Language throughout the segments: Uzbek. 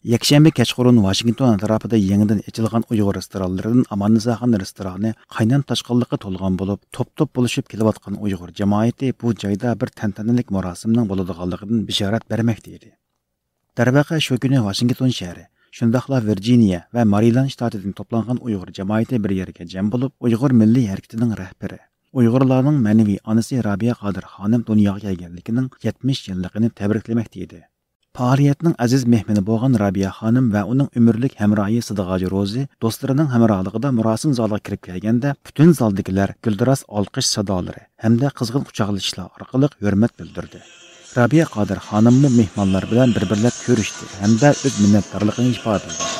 Yakshanba kechqurun Washington atrofida yangidan ochilgan Uyg'ur restoranlaridan Amannisaxon restorani qaynon toshqinlikqa to'lgan bo'lib, top-top bo'lishib kelayotgan Uyg'ur jamoati bu joyda bir tantanalik marosimning bo'ladiganligidan bishorat bermoqda edi. Darvaqa shu kuni Washington shahri, shundaqla Virginia va Maryland shtatidan to'plangan Uyg'ur jamoati bir yerga jam bo'lib, Uyg'ur milliy harakatining rahbari, Uyg'urlarning ma'naviy onasi Rabiya Qodir xonim dunyoga kelganligining 70 yilligini tabriklamoqda edi. Faoliyatning aziz mehmoni bo'lgan Rabiya xonim va uning umrlik hamrohi Sidiqoji Ro'zi do'stlarining hamrohligida marosim zaliga kirib kelganda butun zaldagilar guldiras olqish sadolari hamda qizg'in quchoqlashishlar orqali hurmat bildirdi. Rabiya Qodir xonimmi mehmonlar bilan bir-birlab ko'rishdi hamda o'z minnatdorligini ifodaladi.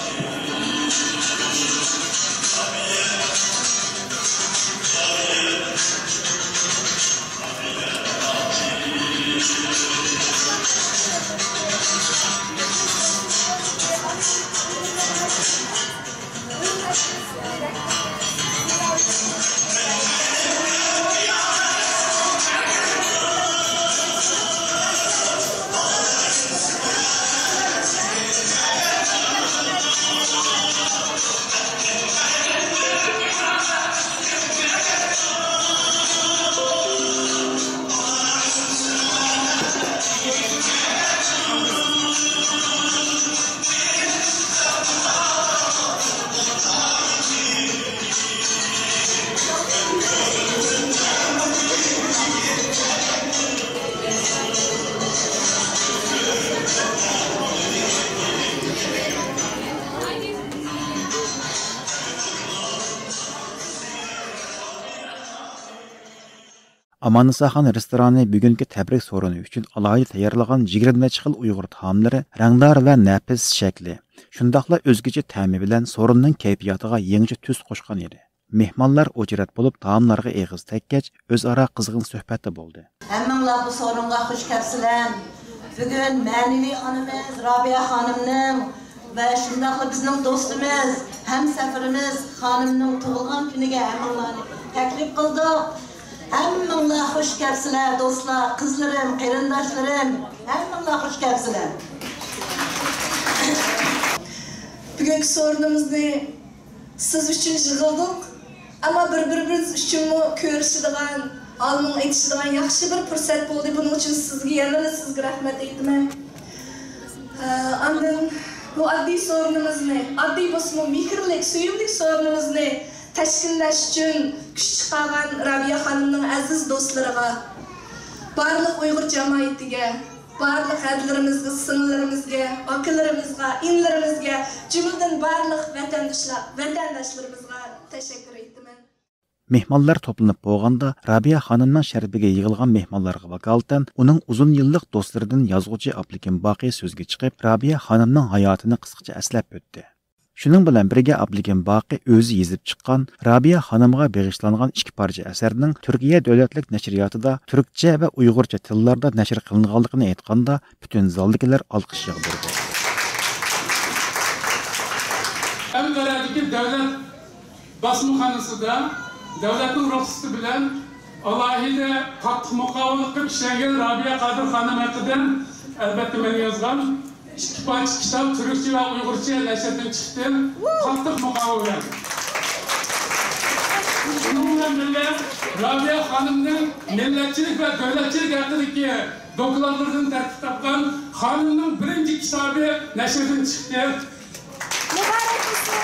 Amannisaxon restorani bugungi tabrik so'rini uchun alohida tayyorlagan 20 xil Uyg'ur taomlari rangdor va nafis shakli, shundaqla o'zgacha ta'mi bilan so'rinning kayfiyatiga yangicha tus qo'shgan edi. Mehmonlar o'chirat bo'lib taomlarga eg'iz tekkach, o'zaro qizg'in suhbatda bo'ldi. Hammanglar bu so'ringa xush kelibsizlar. Bugun ma'naviy onamiz Rabiya xonimning va shundaqla bizning do'stimiz, hamsafarimiz xonimning tug'ilgan kuniga hammanglarni taklif qildik. Hammanglar xush kelibsizlar do'stlar, qizlarim, qarindoshlarim, hammanglar xush kelibsizlar. Bugungi so'rinimizni siz uchun yig'ildik, ammo bir-birimiz uchun ko'rishadigan, almon aytishadigan yaxshi bir fursat bo'ldi. Buning uchun sizga yana sizga rahmat aytaman. Ondan bu oddiy so'rinimizni, oddiy bo'lsa mehrlik, suyumlik so'rinimizni tashkillash uchun kuch chiqargan Rabiya xonimning aziz do'stlariga, barliq Uyg'ur jamoatiga, barliq hadlarimizga, singillarimizga, akalarimizga, inlarimizga, jumladan barliq vatandoshlarimizga tashakkur etaman. Mehmonlar to'planib bo'lganda Rabiya xonimning sharafiga yig'ilgan mehmonlarga vakolatan uning uzun yillik do'stlaridan yozuvchi Ablikin Boqiy so'zga chiqib, Rabiya xonimning hayotini qisqacha eslab o'tdi. Shuning bilan birga Ablikin Boqiy o'zi yozib chiqqan Rabiya xonimga bag'ishlangan 2 parcha asarning Turkiya davlatlik nashriyotida turkcha va uyg'urcha tillarda nashr qilinganligini aytganda butun zaldagilar olqish yog'dirdi. Anqaradagi davlat basmaxonasida davlatning ruxsati bilan alohida qattiq muqovamat qilib ishlagan Rabiya Qodir xonim haqida albatta men yozgan 2 parcha kitob turkcha va uyg'urcha nashrdan chiqdi. Qattiq muqovamat. Bunun bilan birga Rabiya xonimning millatchilik va davlatchilik haqidagi dokladlardan tartib topgan xonimning birinchi kitobi nashrdan chiqdi. Muborak bo'lsin.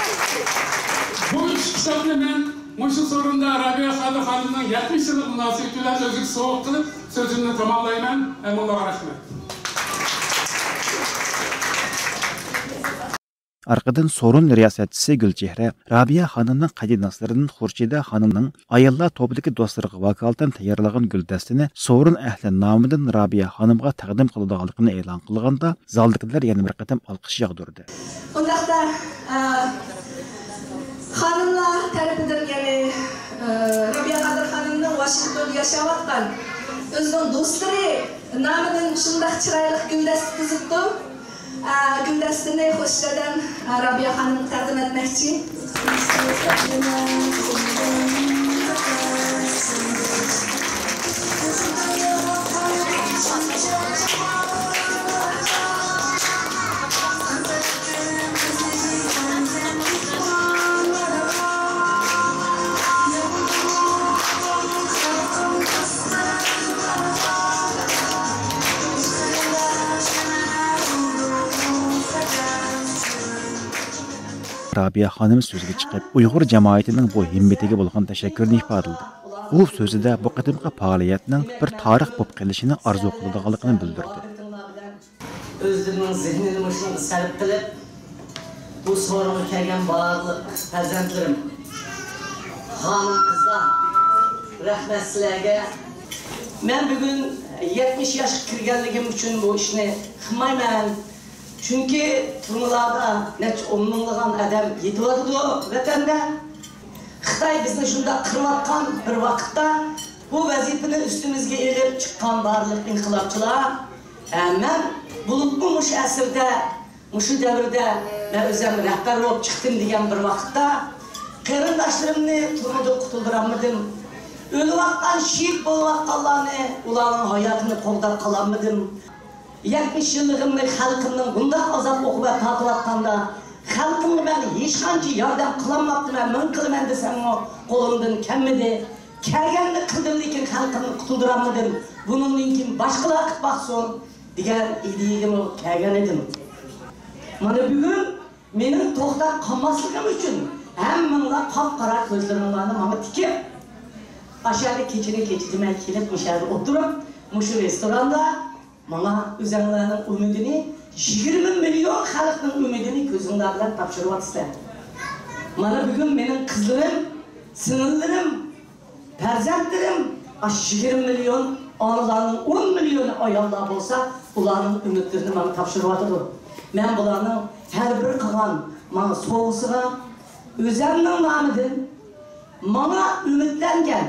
Bu 2 kitobni men Muşu sorunda Rabiya Qodir xonimning 70 yillik munosabati bilan o'zim so'q qilib so'zimni tamomlayman. Allohga rahmat. Arqadan sorun riyosatchisi Gulchehra Rabiya xonimning qadinaslaridan Xurshida xonimning ayollar to'pidagi do'stlariga vakolatan tayyorlagan guldastini sorun ahli nomidan Rabiya xonimga taqdim qiladiganligini e'lon qilganda zaldagilar yana bir qatam olqish yog'dirdi. Undaqda xonimlar tarafidan, ya'ni Rabiya Qodir xonimning Washingtonda yashayotgan o'zining do'stlari nomidan shunday chiroyli guldasta tuzibdi. Güldastini Xurshiddan Rabiya xonim taqdim etmoqchi. Rabia Hanım sözüge chiqib, Uyg'ur jamoatining bu himmatiga bo'lgan tashakkurni ifodaladi. U so'zida bu qadimgi faoliyatning bir tarix bo'lib qolishini orzu qiladiganligini bildirdi. Özlerining zihnini mushunga sarf qilib, bu so'rovga kelgan barliq farzandlarim, xonim qizlar, rahmat sizlarga. Men bugun 70 yoshga kirganligim uchun bu ishni qilmayman. Chunki turmularda necha o'nminglagan odam yetyapti vatanda. Xitoy bizni shunda qirayotgan bir vaqtda bu vazifani ustimizga elib chiqqan barliq inqilobchilar, men bulutlu muş asrda, muşu davrda men o'zim rahbar bo'lib chiqdim degan bir vaqtda qarindoshlarımni turmudan qutuldiramadim. Ölüp atkan şehit bolup atkanlarni, ularning hayotini qo'ldan qolamadim. 70 yıllıgımda xalqimning bunday azap uqubat tatıyatganda, xalqimga ben hech qancha yordam qilolmabdim, men qilaman desam qo'limdan kelmadi. Kelganni qildim, lekin xalqimni qutuldiraolmadim. Buningdan keyin boshqalar qilib baqsin degan ideyagim kelgan edim. Mana bugun mening to'xtab qolmasligim uchun hammanglar qop-qora ko'zlaringlarni menga tikib, aşağıda keçirmeye kelib, aşağıda oturup, muşu restoranda bana üzerlerinin ümidini, 20 milyon halkının ümidini gözünlerden tapşırmak ister. Bana bugün benim kızlarım, sınırlarım, perzentlerim, 20 milyon, anılarının 10 milyon ayarlar olsa, bunların ümitlerini bana tapşırmaktır. Ben bunların her bir kalan, bana soğusuna, üzerinin namıdır, bana ümitlengen,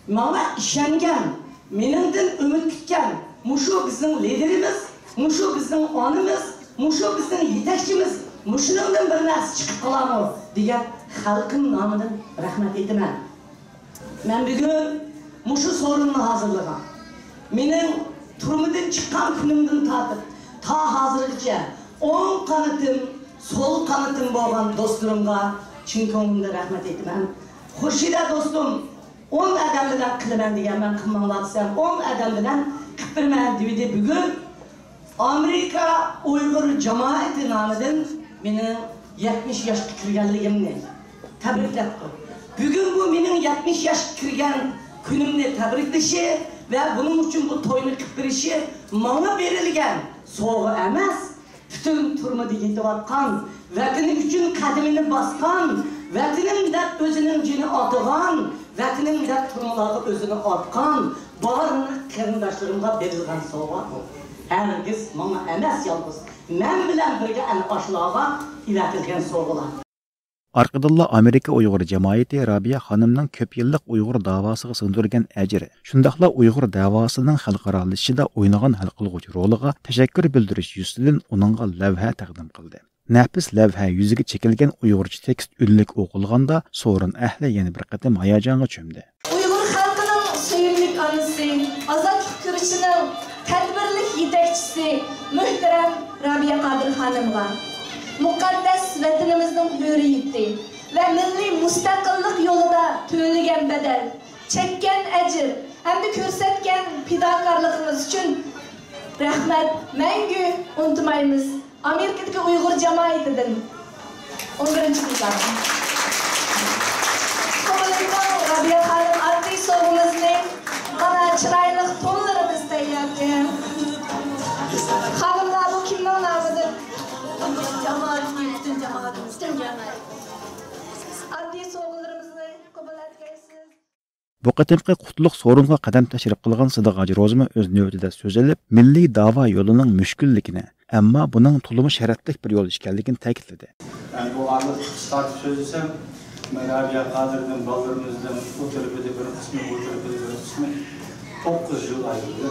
bana işengen, menimden ümit kütken, muşu bizim liderimiz, muşu bizim anımız, muşu bizim yetekçimiz, muşunun bir narsa çıkıp kalamı diye halkın namıdan rahmet etmem. Ben bugün muşu sorununu hazırladım. Benim turmudan çıkan günümden tatıp, ta hazırlıkça 10 kanıtım, sol kanıtım boğan dostlarımga çünkü onunla rahmet etmem. Hurşida dostum, 10 adam bilan qilaman degan men qilmoqlasam 10 adam bilan qilib berman dedi bugun Amerika Uyg'ur jamoati nomidan meni 70 yoshga kirganligimni tabriklabdi. Bugun bu mening 70 yoshga kirgan kunimni tabriklashi va buning uchun bu to'yni qilib berishi menga berilgan sovg'a emas, butun turmada yetayotgan, vatani uchun qadamini bosgan, vatanim deb o'zining jini otgan, vatanim deb turmalarga o'zini otgan, barliq qarindoshlarımga berilgan sovg'a bu. Hergiz menga emas yolg'iz, men bilan birga ana oshlarga ilatilgan sovg'alar. Arqadilla Amerika Uyg'ur jamoati Rabia Hanımning ko'p yillik Uyg'ur davosiga singdirgan ajri, shundaqla Uyg'ur davosining xalqaralashishida o'ynagan hal qilguvchi roliga tashakkur bildirish yuzidan uningga lavha taqdim qildi. Nafis lavha yuziga chekilgan Uyg'urcha tekst unlik o'qilganda so'rin ahli yana bir qatam hayajonga cho'mdi. Uyg'ur xalqining suyimlik onasi, ozodlik kurashining tadbirlik yetakchisi muhtaram Rabia Qadir xonimga muqaddas vatanimizning hurriyati va milliy mustaqillik yo'lida to'lagan badal, chekkan ajr hamda ko'rsatgan fidokorligimiz uchun rahmat mangu unutmaymiz. Amerikadagi Uyg'ur jamoatidan 11-qisam. Rabia Hanım adli so'g'imizni mana chiroyli to'nlarimiz tayyorlaydi. Xonimlar bu kimning nomidir? Jamoatning butun jamoatimizning jamoat. Adli so'g'larimizni qabul etgaysiz. Bu qatimqi qutlug' so'ringa qadam tashrif qilgan Sidiq Hoji Rozima o'z navbatida so'z elib, milliy da'vo yo'lining mushkulligini, ammo buning to'limi sharatlik bir yo'l ekanligini ta'kidladi. Yani bu anlık start sözlesem, Rabia Qadir'den, ballarımızdan bu tarafa bir kısmı, bu tarafa bir kısmı 9 yıl ayrıldı.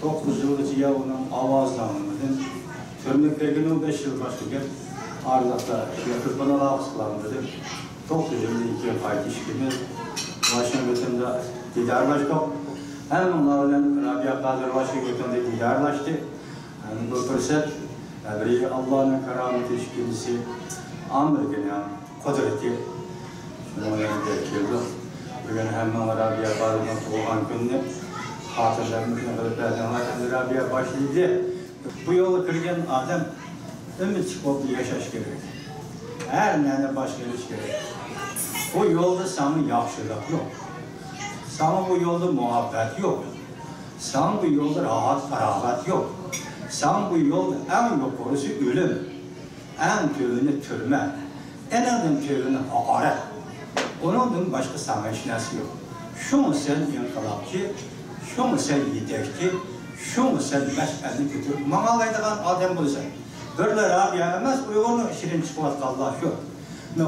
9 yıl içi ya onun avazlanmadan, törneklerinin 5 yıl başlayan Arlak'ta yakıpına lağız kılanmadı. 9 yılda 2 yıl kayıt işkimiz, Washington'da didarlaştık. Hem onlarla Rabia Qadir Washington'da didarlaştı. Yani bu fırsat, bir Allah'ın kerameti işkimisi, Amerika'nın kudreti, şunlarla geldi. Bugün hemen Rabia Qadir'in doğan gününü, hatırlarımızın kılıklarından Rabia başladı. Bu yolu kırgan adam ümit çıkıp yaşaş gerek. her nene baş geliş gerek. Bu yolda sana yaxşılık yok. Sana bu yolda muhabbet yok. Sana bu yolda rahat, feragat yok. Sana bu yolda en yukarısı ölüm, en tövünü türme, en azından tövünü hakaret. Onun başka sana hiç nesi yok. Şunu sen inkılapçı, şunu sen yetekçi, şunu sen meşbelini götürüp mağalaydıgan adam bulursan. Böyle Rabia emez, Uygur'un şirin çıkıvat kaldı şu.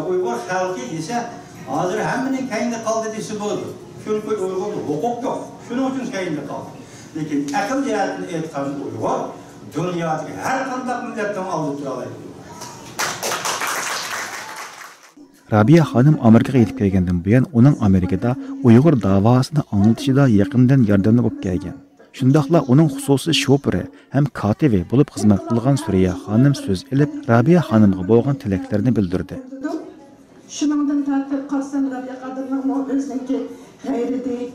Uygur halkı ise hazır heminin kayında kaldı desi buldu. Çünkü Uygur'da hukuk yok. Şunun için kayında kaldı. Lakin akıl cihetini etkan Uygur, dünyadaki her kandak milletten aldı duralaydı. Rabia Hanım Amerika'ya yetip kelgenden buyan onun Amerika'da Uygur davasını anlatışıda yakından yardımcı bulup gelgen. Şundaqla onun xususi şoförü hem katibi bulup hizmet kılgan Süreyya Hanım söz elip Rabia Hanım'a bolgan tileklerini bildirdi. Şunundan tartib qalsam Rabia Qadirning o'ziniki g'ayrati,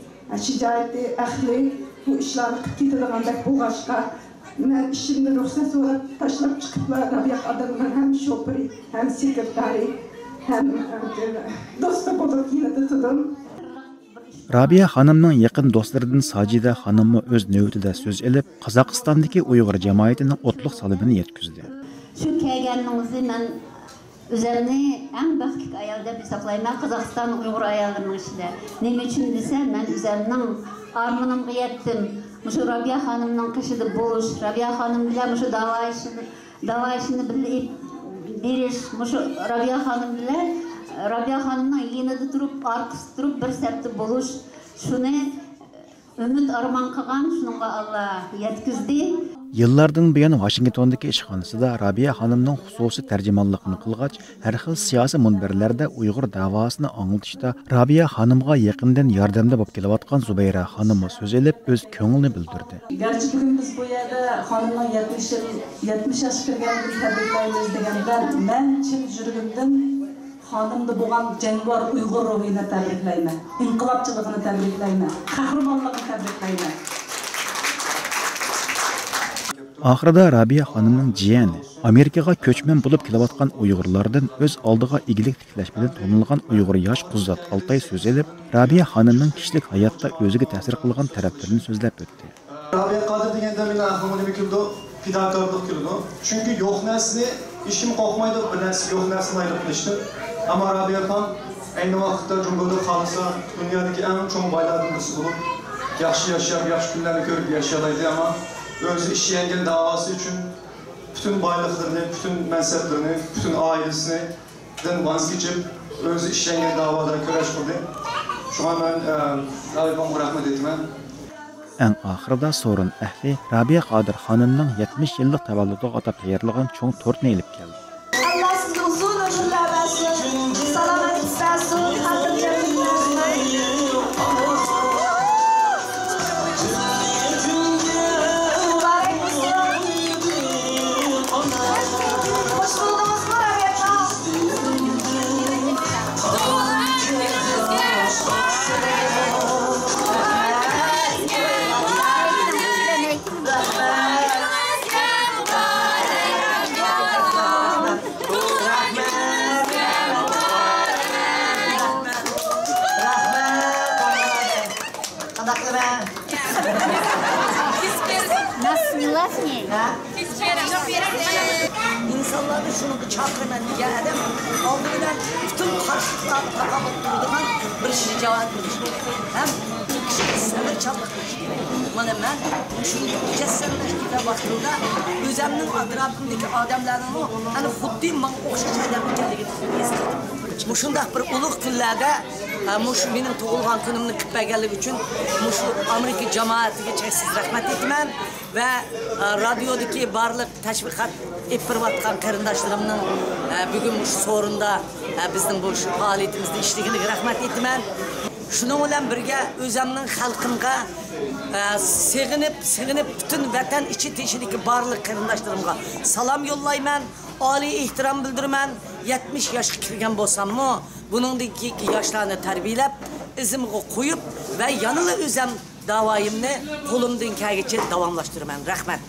shijoati, ahli bu ishlarni qilib ketadigandak bo'lg'achqa men ishimni ruxsat so'rab tashlab chiqib Rabia Qadirning ham shofiri, ham sekretari, hem do'sti bo'lib keldim. Rabia Hanımның yaqin dostlarından Sajida Hanım'ı öz növbetida söz elip Qozog'istondagi Uyg'ur jamoatining o'tliq salimini yetkizdi. Shu kelganingizda men o'zimni eng baxtli ayol deb hisoblayman Qozog'iston Uyg'ur ayollarining ichida. Nima uchun desa, men o'zimning armonimga yetdim. Shu Rabia Hanımning qishida bo'lish, Rabia Hanım bilan shu davo ishini bilib berish, shu Rabia Hanım bilan Rabia Hanım'ın yanında durup, arkasında durup bir septi buluş, şunu ümit arman kılgan, şununla Allah yetkizdi. Yıllardan buyon Washingtondagi ishxonasida Rabia Hanımның xususiy tarjimonligini qilgach, har xil siyosiy munbirlarda Uyg'ur davosini anglitishda Rabia Hanımga yaqindan yordamda bo'lib kelayotgan Zubayra Hanım so'z elib o'z ko'nglini bildirdi. Gerçi bugün biz bu yerda hanımning 70 yosh kirganligini tabriklaymiz deganda men chin yuragimdan hanımda bo'lgan jangovar Uyg'ur ruhini tabriklayman, inqilobchiligini tabriklayman, qahramonligini tabriklayman. Ahırda Rabia Hanımның jiyani Amerikaga ko'chman bo'lib kelayotgan Uyg'urlardan o'z oldiga igilik tiklash bilan tanilgan Uyg'ur yosh qizot Altay so'z elib, Rabia Hanımның kishilik hayotda o'ziga ta'sir qilgan taraflarini so'zlab o'tdi. Rabia Qadir deganda men ahmoqlik keldi, fidokorlik keldi. Chunki yo'q narsani ishim qo'ymaydi, bir narsa yo'q narsani aytib qilishdi. Ammo Rabia Hanım ayni vaqtda Jumboda qolsa, dunyodagi eng chong boylardan birisi bo'lib, yaxshi yashab, yaxshi kunlarni ko'rib yashaydi, ammo o'zi ishlangan davosi uchun bütün boyliqlarini, bütün mansablarini, bütün ailesidan voz kechib, o'zi ishlangan davoda kurash qildi. Shunga men Rabiyaga rahmat aytaman. Eng oxirida sorun ahli Rabia Qadir Hanımның 70 yillik tavalludiga atab tayyorlagan cho'ng tortni elib keldi. Allah sizni uzun ömürler versin, selamet versin, İnsanların şunu çakırmen diye adam aldığından bütün karşılıklarını takamat durduğundan bir şey cevap verir. Hem sabır çabukmuş gibi. Bana ben şunu cesenleştiğine baktığımda özümün atrafındaki adamların o hani huddi man okşaş adamın geldiğini istedim. Muşundaq bir uluq günlərdə benim doğulğan günümünü küpəgəlik üçün Amerika cemaatiga çəksiz rəhmət etməm və radiodakı barlıq təşviqat etdiriyotgan qarindaşlarımның bugün sorunda bizning bu faoliyatimizda işligini rəhmət etməm. Şunun bilan birga özümün xalqımga sevinib bütün vatan içi teşidiki barlıq qarindaşlarımga salam yollayman. Ali ihtiram bildirmen 70 yaşa kirgen bolsammı buningdagi yoshlarni tarbiyalab izimga qo'yib va yanıla o'zim davoyimni qo'limdan kelgancha davomlashtiraman. Rahmat.